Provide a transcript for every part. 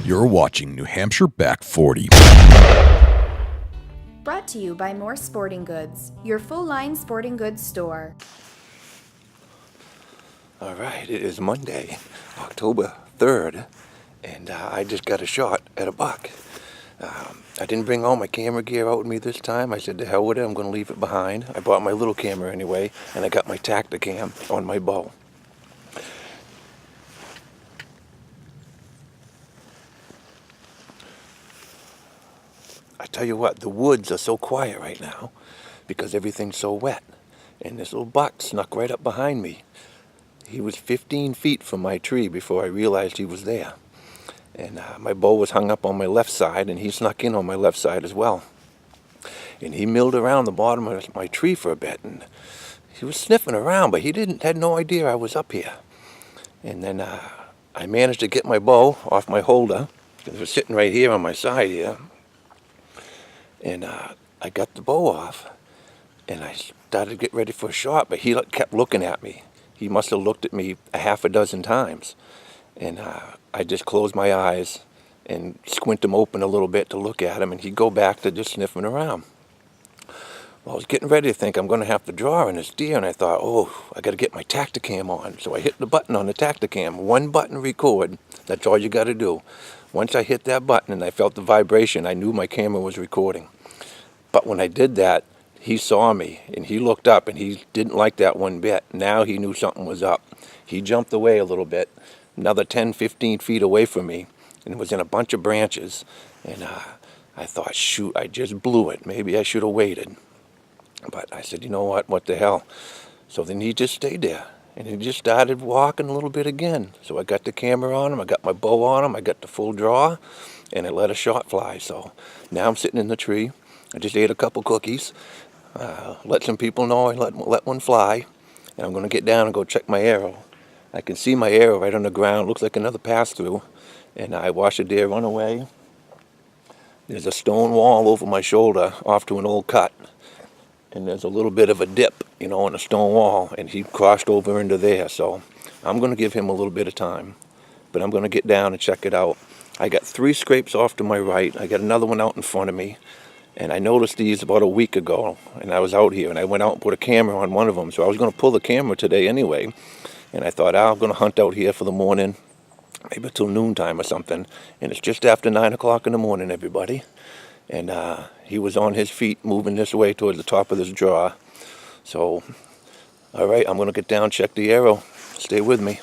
You're watching New Hampshire Back 40. Brought to you by More Sporting Goods, your full-line sporting goods store. All right, it is Monday, October 3rd, and I just got a shot at a buck. I didn't bring all my camera gear out with me this time. I said, to hell with it, I'm going to leave it behind. I bought my little camera anyway, and I got my Tacticam on my bow. I tell you what, the woods are so quiet right now because everything's so wet. And this little buck snuck right up behind me. He was 15 feet from my tree before I realized he was there. And my bow was hung up on my left side, and he snuck in on my left side as well. And he milled around the bottom of my tree for a bit, and he was sniffing around, but he had no idea I was up here. And then I managed to get my bow off my holder, because it was sitting right here on my side here. And I got the bow off, and I started to get ready for a shot, but he kept looking at me. He must have looked at me a half a dozen times. And I just closed my eyes and squint them open a little bit to look at him, and he'd go back to just sniffing around. Well, I was getting ready to think I'm going to have to draw in this deer, and I thought, oh, I got to get my Tacticam on. So I hit the button on the Tacticam. One button, record. That's all you got to do. Once I hit that button and I felt the vibration, I knew my camera was recording. But when I did that, he saw me, and he looked up, and he didn't like that one bit. Now he knew something was up. He jumped away a little bit, another 10, 15 feet away from me, and it was in a bunch of branches. And I thought, shoot, I just blew it. Maybe I should have waited. But I said, you know what the hell? So then he just stayed there, and he just started walking a little bit again. So I got the camera on him, I got my bow on him, I got the full draw, and I let a shot fly. So now I'm sitting in the tree. I just ate a couple cookies, let some people know I let one fly, and I'm going to get down and go check my arrow. I can see my arrow right on the ground. Looks like another pass-through, and I watched a deer run away. There's a stone wall over my shoulder off to an old cut, and there's a little bit of a dip, in a stone wall, and he crossed over into there. So I'm going to give him a little bit of time, but I'm going to get down and check it out. I got 3 scrapes off to my right. I got another one out in front of me. And I noticed these about a week ago, and I was out here, and I went out and put a camera on one of them. So I was going to pull the camera today anyway, and I thought, I'm going to hunt out here for the morning, maybe till noontime or something. And it's just after 9 o'clock in the morning, everybody. And he was on his feet, moving this way towards the top of this draw. So, all right, I'm going to get down, check the arrow. Stay with me.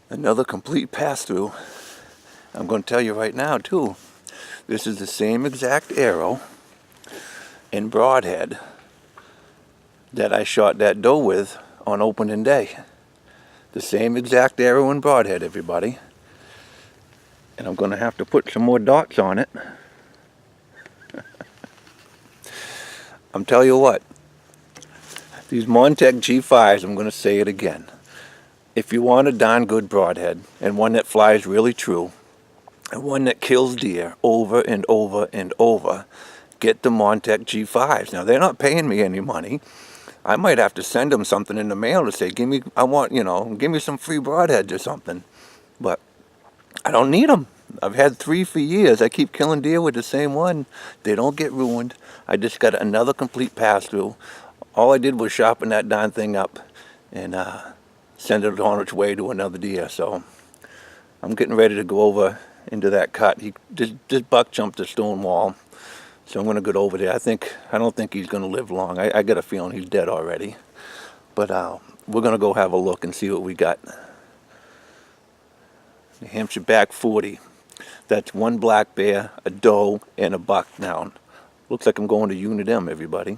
Another complete pass-through. I'm going to tell you right now, too. This is the same exact arrow in broadhead that I shot that doe with on opening day. The same exact arrow in broadhead, everybody. And I'm going to have to put some more dots on it. I'm telling you what. These Montec G5s, I'm going to say it again. If you want a darn good broadhead, and one that flies really true, and one that kills deer over and over and over, get the Montec G5s. Now, they're not paying me any money. I might have to send them something in the mail to say, give me some free broadheads or something. But I don't need them. I've had 3 for years. I keep killing deer with the same one. They don't get ruined. I just got another complete pass-through. All I did was sharpen that darn thing up and send it on its way to another deer. So I'm getting ready to go over into that cut. This buck jumped the stone wall, so I'm going to get over there. I don't think he's going to live long. I got a feeling he's dead already. But we're going to go have a look and see what we got. New Hampshire Back 40. That's one black bear, a doe, and a buck now. Looks like I'm going to Unit M, everybody.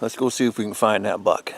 Let's go see if we can find that buck.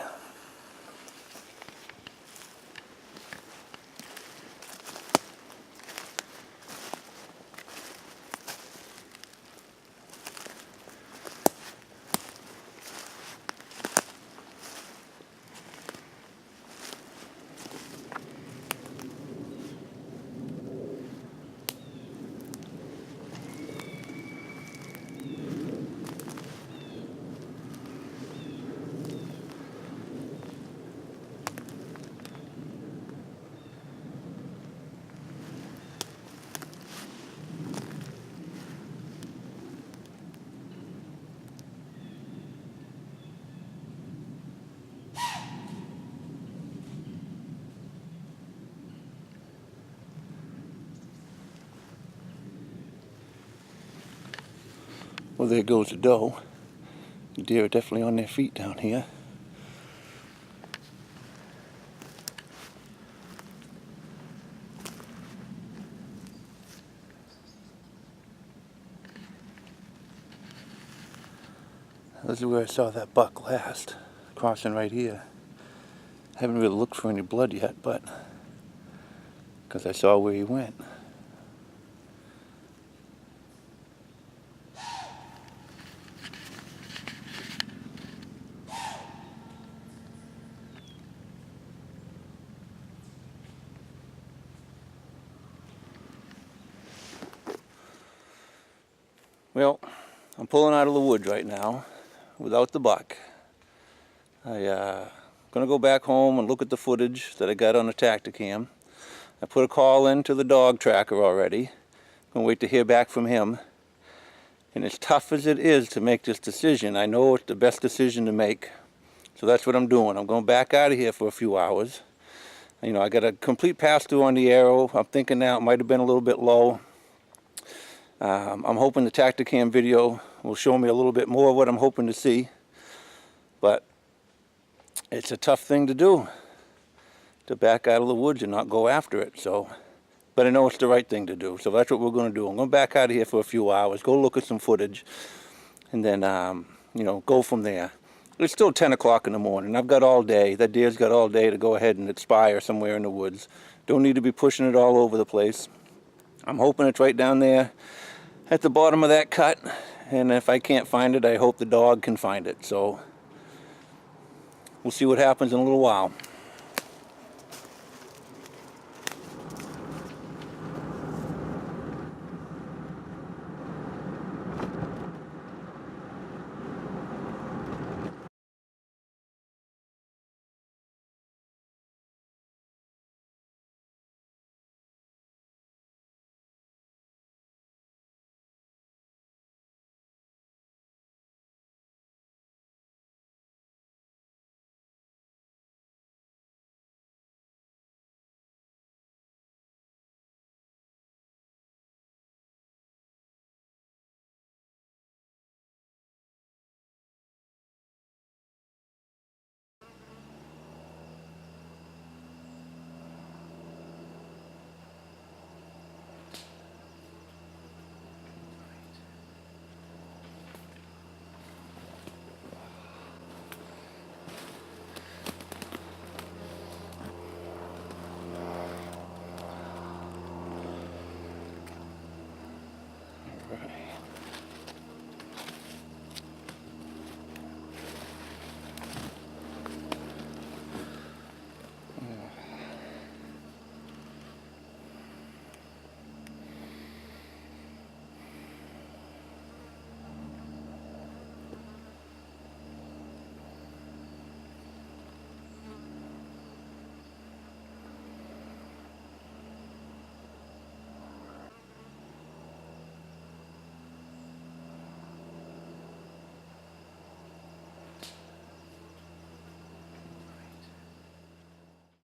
Well, there goes the doe. The deer are definitely on their feet down here. This is where I saw that buck last, crossing right here. Haven't really looked for any blood yet, but because I saw where he went. Well, I'm pulling out of the woods right now without the buck. I'm gonna go back home and look at the footage that I got on the Tacticam. I put a call in to the dog tracker already. Gonna wait to hear back from him. And as tough as it is to make this decision, I know it's the best decision to make. So that's what I'm doing. I'm going back out of here for a few hours. You know, I got a complete pass-through on the arrow. I'm thinking now it might have been a little bit low. I'm hoping the Tacticam video will show me a little bit more of what I'm hoping to see. But it's a tough thing to do, to back out of the woods and not go after it. So, but I know it's the right thing to do. So that's what we're going to do. I'm going back out of here for a few hours, go look at some footage, and then, you know, go from there. It's still 10 o'clock in the morning. I've got all day. That deer's got all day to go ahead and expire somewhere in the woods. Don't need to be pushing it all over the place. I'm hoping it's right down there at the bottom of that cut, and if I can't find it, I hope the dog can find it. So we'll see what happens in a little while.